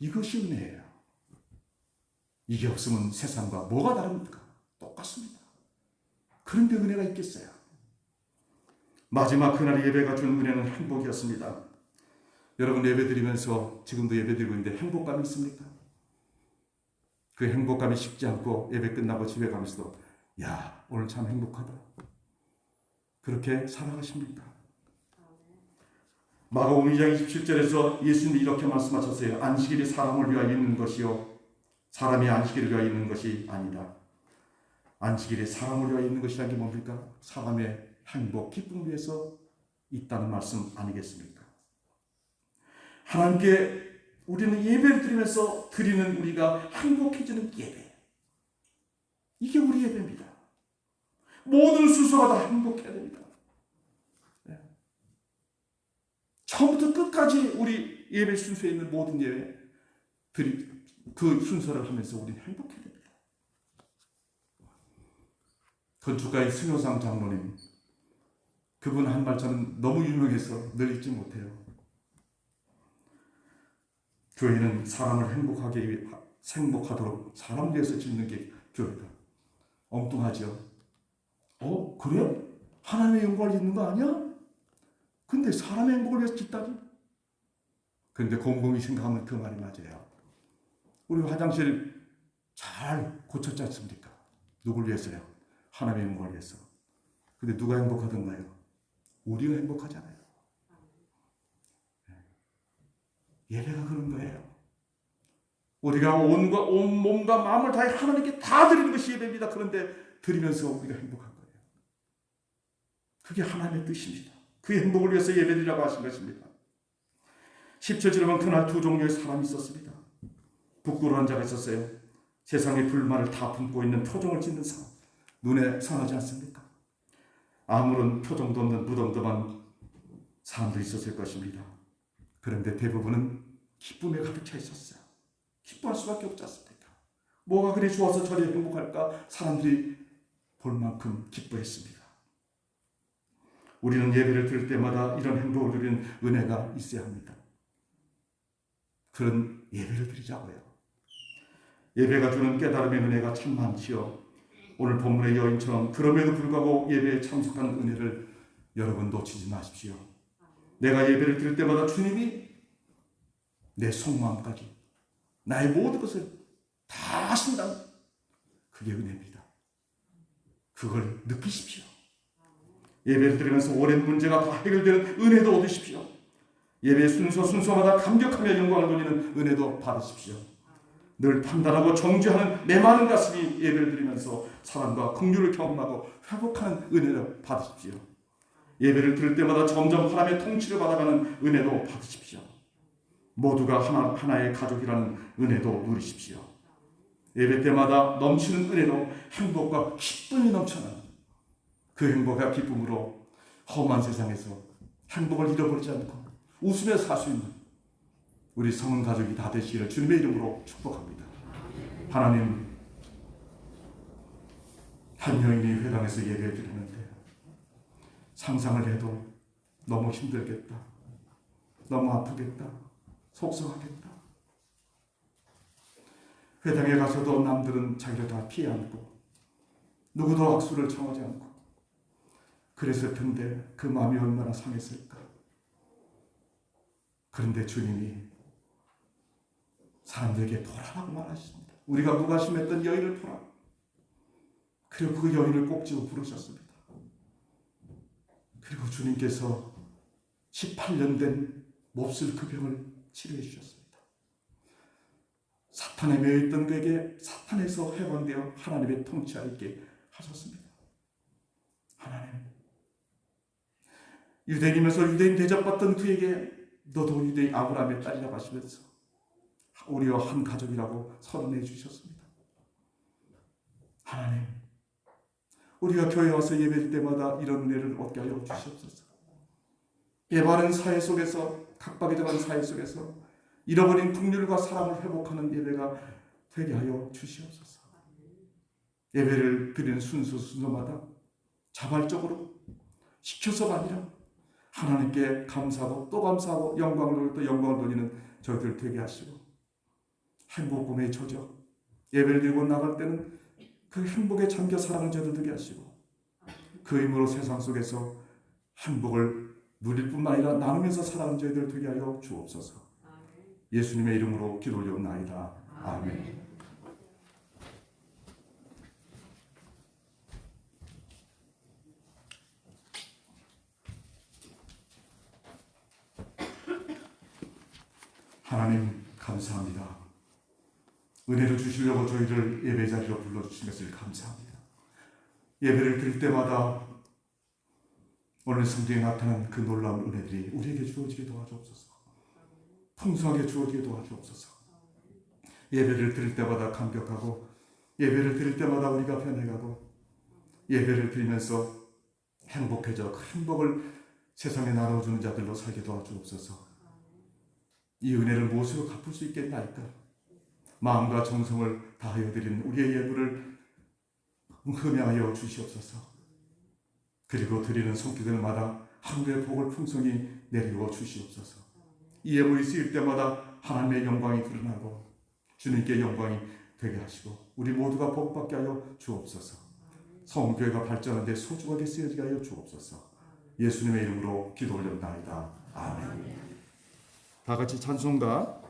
이것이 은혜예요. 이게 없으면 세상과 뭐가 다릅니까? 똑같습니다. 그런데 은혜가 있겠어요? 마지막 그날 예배가 준 은혜는 행복이었습니다. 여러분 예배 드리면서 지금도 예배 드리고 있는데 행복감이 있습니까? 그 행복감이 식지 않고 예배 끝나고 집에 가면서도 야 오늘 참 행복하다. 그렇게 살아가십니까? 마가복음 2장 27절에서 예수님이 이렇게 말씀하셨어요. 안식일이 사람을 위하여 있는 것이요 사람이 안식일을 위하여 있는 것이 아니다. 안식일이 사람을 위하여 있는 것이라는 게 뭡니까? 사람의 행복, 기쁨을 위해서 있다는 말씀 아니겠습니까? 하나님께 우리는 예배를 드리면서 드리는 우리가 행복해지는 예배. 이게 우리 예배입니다. 모든 순서가 다 행복해야 됩니다. 네. 처음부터 끝까지 우리 예배 순서에 있는 모든 예배 그 순서를 하면서 우리는 행복해야 됩니다. 건축가의 승효상 장로님 그분 한 말 저는 너무 유명해서 늘 잊지 못해요. 교회는 사람을 행복하도록 사람 위해서 짓는 게 교회다. 엉뚱하죠. 그래요? 하나님의 영광을 짓는 거 아니야? 근데 사람의 행복을 위해서 짓다니? 근데 곰곰이 생각하면 그 말이 맞아요. 우리 화장실 잘 고쳤지 않습니까? 누굴 위해서요? 하나님의 영광을 위해서. 근데 누가 행복하던가요? 우리가 행복하잖아요. 예배가 그런 거예요. 우리가 온 몸과 마음을 다해 하나님께 다 드리는 것이 예배입니다. 그런데 드리면서 우리가 행복한 거예요. 그게 하나님의 뜻입니다. 그 행복을 위해서 예배드리라고 하신 것입니다. 10절에 보면 그날 두 종류의 사람이 있었습니다. 부끄러운 자가 있었어요. 세상의 불만을 다 품고 있는 표정을 짓는 사람. 눈에 선하지 않습니까? 아무런 표정도 없는 무덤덤한 사람도 있었을 것입니다. 그런데 대부분은 기쁨에 가득 차 있었어요. 기뻐할 수밖에 없지 않습니까? 뭐가 그리 좋아서 저리 행복할까? 사람들이 볼 만큼 기뻐했습니다. 우리는 예배를 드릴 때마다 이런 행복을 누리는 은혜가 있어야 합니다. 그런 예배를 드리자고요. 예배가 주는 깨달음의 은혜가 참 많지요. 오늘 본문의 여인처럼 그럼에도 불구하고 예배에 참석하는 은혜를 여러분 놓치지 마십시오. 내가 예배를 드릴 때마다 주님이 내 속마음까지, 나의 모든 것을 다 하신다는, 그게 은혜입니다. 그걸 느끼십시오. 예배를 드리면서 오랜 문제가 다 해결되는 은혜도 얻으십시오. 예배 순서마다 감격하며 영광을 돌리는 은혜도 받으십시오. 늘 판단하고 정죄하는 내 많은 가슴이 예배를 드리면서 사랑과 긍휼을 경험하고 회복하는 은혜를 받으십시오. 예배를 드릴 때마다 점점 하나님의 통치를 받아가는 은혜도 받으십시오. 모두가 하나의 가족이라는 은혜도 누리십시오. 예배 때마다 넘치는 은혜로 행복과 기쁨이 넘쳐나는, 그 행복과 기쁨으로 험한 세상에서 행복을 잃어버리지 않고 웃으며 살 수 있는 우리 성은 가족이 다 되시기를 주님의 이름으로 축복합니다. 하나님, 한 여인이 회당에서 예배 드리는데 상상을 해도 너무 힘들겠다, 너무 아프겠다, 속상하겠다. 회당에 가서도 남들은 자기를 다 피해 안고 누구도 악수를 청하지 않고 그랬을 텐데 그 마음이 얼마나 상했을까. 그런데 주님이 사람들에게 보라라고 말하십니다. 우리가 무관심했던 여인을 보라. 그리고 그 여인을 꼭지고 부르셨습니다. 그리고 주님께서 18년 된 몹쓸 그 병을 치료해 주셨습니다. 사탄에 매여있던 그에게 사탄에서 해방되어 하나님의 통치 아래 있게 하셨습니다. 하나님, 유대인이면서 유대인 대접받던 그에게 너도 유대인 아브라함의 딸이라고 하시면서 우리와 한 가족이라고 선언해 주셨습니다. 하나님, 우리가 교회 와서 예배할 때마다 이런 은혜를 얻게 하여 주시옵소서. 예바른 사회 속에서, 각박해져가는 사회 속에서 잃어버린 긍휼과 사랑을 회복하는 예배가 되게 하여 주시옵소서. 예배를 드리는 순서마다 자발적으로 시켜서가 아니라 하나님께 감사하고 또 감사하고 영광을 돌리고 또 영광을 돌리는 저희들 되게 하시고, 행복 꿈에 젖어 예배를 드리고 나갈 때는 그 행복에 잠겨 살아가는 저희들 되게 하시고, 그 힘으로 세상 속에서 행복을 누릴 뿐만 아니라 나누면서 살아가는 저희들 되게 하여 주옵소서. 예수님의 이름으로 기도 올려옵나이다. 아멘. 하나님, 감사합니다. 은혜를 주시려고 저희를 예배 자리로 불러주신 것을 감사합니다. 예배를 드릴 때마다 오늘 성경에 나타난 그 놀라운 은혜들이 우리에게 주어지게 도와주옵소서. 풍성하게 주어지게 도와주옵소서. 예배를 드릴 때마다 감격하고, 예배를 드릴 때마다 우리가 변해가고, 예배를 드리면서 행복해져 그 행복을 세상에 나눠주는 자들로 살게 도와주옵소서. 이 은혜를 무엇으로 갚을 수 있겠나이까? 마음과 정성을 다하여 드리는 우리의 예물을 흠양하여 주시옵소서. 그리고 드리는 손길들마다 하루의 복을 풍성히 내리워 주시옵소서. 이 예물이 쓰일 때마다 하나님의 영광이 드러나고 주님께 영광이 되게 하시고 우리 모두가 복받게 하여 주옵소서. 성교회가 발전하는 데 소중하게 쓰여지게 하여 주옵소서. 예수님의 이름으로 기도 올렸나이다. 아멘. 다 같이 찬송가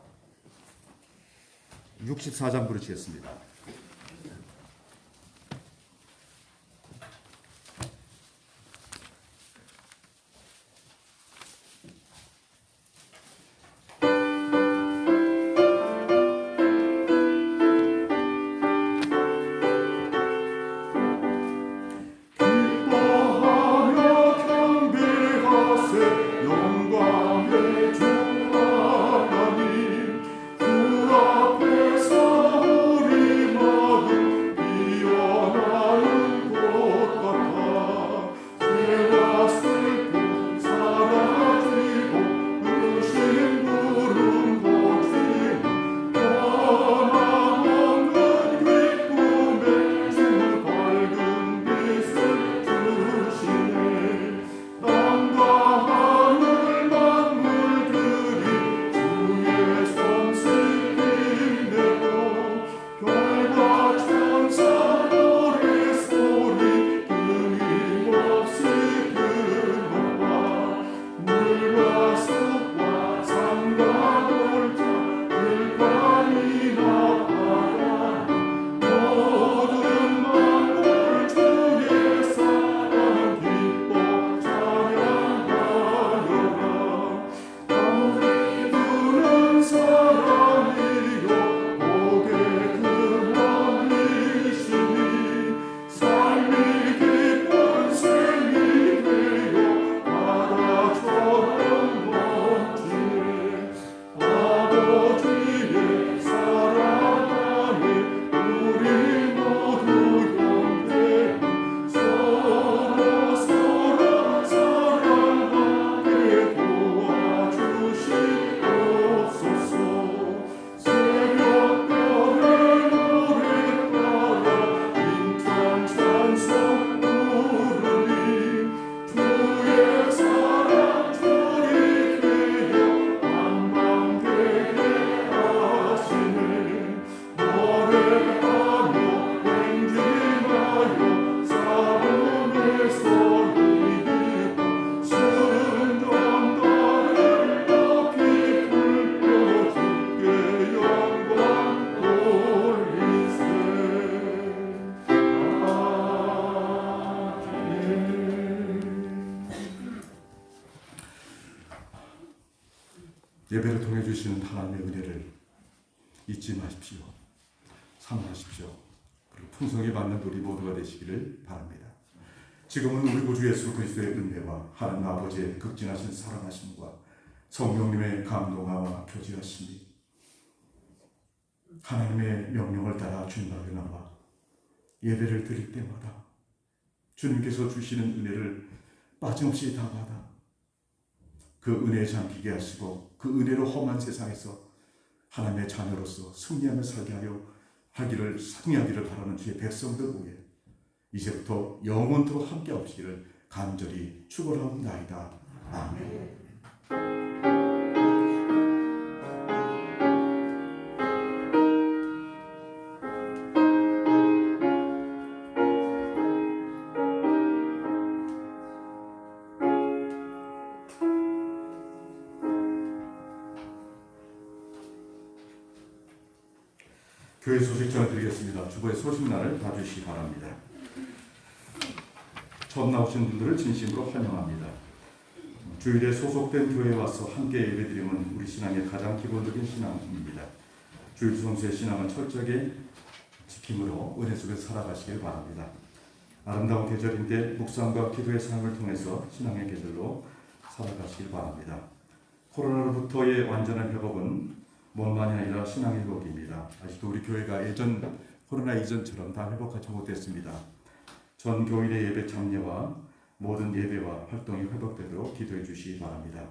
64장 부르시겠습니다. 주 앞에서 우리 예배를 통해 주시는 하나님의 은혜를 잊지 마십시오. 사모하십시오. 그리고 풍성히 받는 우리 모두가 되시기를 바랍니다. 지금은 우리 구주 예수 그리스도의 은혜와 하나님 아버지의 극진하신 사랑하심과 성령님의 감동하와 교제하심이 하나님의 명령을 따라 주님 앞에 나와 예배를 드릴 때마다 주님께서 주시는 은혜를 빠짐없이 다 받아 그 은혜에 잠기게 하시고 그 은혜로 험한 세상에서 하나님의 자녀로서 승리하며 살게 하기를 승리하기를 바라는 주의 백성들 보게 이제부터 영원토록 함께 하시기를 간절히 축원하옵나이다. 아멘. 교회 소식 전해드리겠습니다. 주보의 소식란을 봐주시기 바랍니다. 처음 나오신 분들을 진심으로 환영합니다. 주일에 소속된 교회에 와서 함께 예배드리면 우리 신앙의 가장 기본적인 신앙입니다. 주일 성수의 신앙은 철저하게 지킴으로 은혜 속에서 살아가시길 바랍니다. 아름다운 계절인데 묵상과 기도의 삶을 통해서 신앙의 계절로 살아가시길 바랍니다. 코로나로부터의 완전한 회복은 몸만이 아니라 신앙의 회복입니다. 아직도 우리 교회가 코로나 이전처럼 다 회복하지 못했습니다. 전 교인의 예배 참여와 모든 예배와 활동이 회복되도록 기도해 주시기 바랍니다.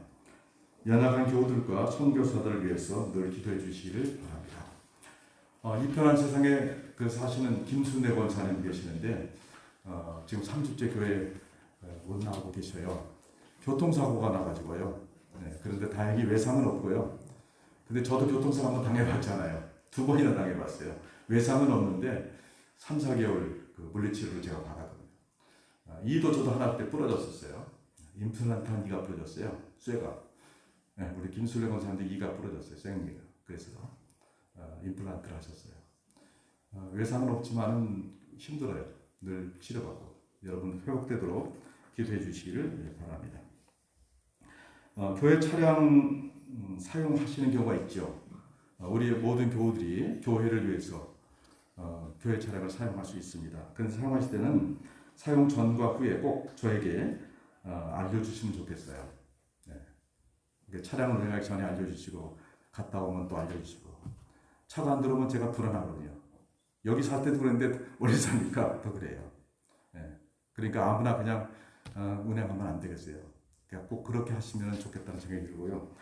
연약한 교우들과 선교사들을 위해서 늘 기도해 주시기를 바랍니다. 이 편한 세상에 사시는 김순애 권사님 계시는데 지금 30째 교회에 못 나오고 계셔요. 교통사고가 나가지고요. 그런데 다행히 외상은 없고요. 근데 저도 교통사고 한번 당해봤잖아요. 2번이나 당해봤어요. 외상은 없는데 3, 4개월 물리치료를 제가 받았거든요. 이도 저도 하나 때 부러졌었어요. 임플란트 한 이가 부러졌어요. 쇠가. 우리 김순례 권사님도 이가 부러졌어요. 쇠이가. 그래서 임플란트를 하셨어요. 외상은 없지만은 힘들어요. 늘 치료받고. 여러분 회복되도록 기도해 주시기를 바랍니다. 교회 차량 사용하시는 경우가 있죠. 우리 모든 교우들이 교회를 위해서 교회 차량을 사용할 수 있습니다. 그런데 사용하실 때는 사용 전과 후에 꼭 저에게 알려주시면 좋겠어요. 차량을 운행하기 전에 알려주시고 갔다 오면 또 알려주시고 차가 안 들어오면 제가 불안하거든요. 여기 살 때도 그랬는데 오래 사니까 더 그래요. 그러니까 아무나 그냥 운행하면 안 되겠어요. 그러니까 꼭 그렇게 하시면 좋겠다는 생각이 들고요.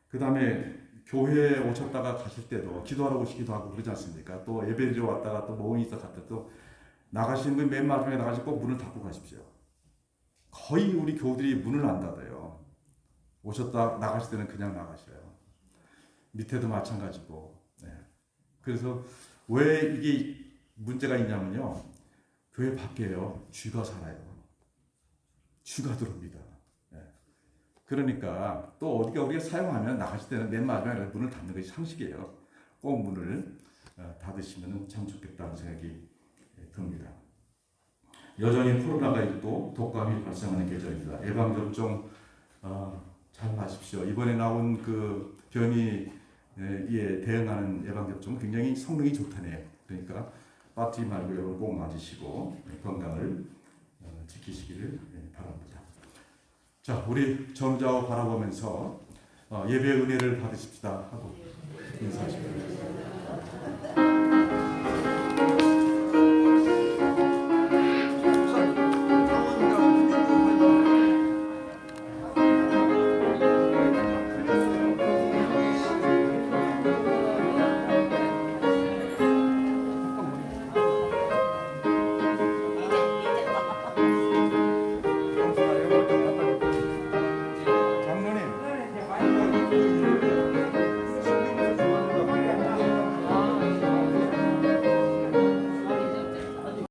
그 다음에 교회에 오셨다가 가실 때도 기도하러 오시기도 하고 그러지 않습니까? 또 예배드리러 왔다가 또 모임이 있어 갔다 또 나가시는 분 맨 마지막에 나가시고 꼭 문을 닫고 가십시오. 거의 우리 교우들이 문을 안 닫아요. 오셨다 나가실 때는 그냥 나가셔요. 밑에도 마찬가지고. 그래서 왜 이게 문제가 있냐면요. 교회 밖에요. 쥐가 살아요. 쥐가 들어옵니다. 그러니까 또 어디가 우리가 사용하면 나가실 때는 맨 마지막에 문을 닫는 것이 상식이에요. 꼭 문을 닫으시면 참 좋겠다는 생각이 듭니다. 여전히 코로나가 있고 독감이 발생하는 계절입니다. 예방접종 잘 마십시오. 이번에 나온 그 변이에 대응하는 예방접종 굉장히 성능이 좋다네요. 그러니까 빠뜨리지 말고 여러분 꼭 맞으시고 건강을 지키시기를 바랍니다. 자, 우리 전우자を바라보면서 예배의 은혜를 받으십시다 하고 인사하십시오.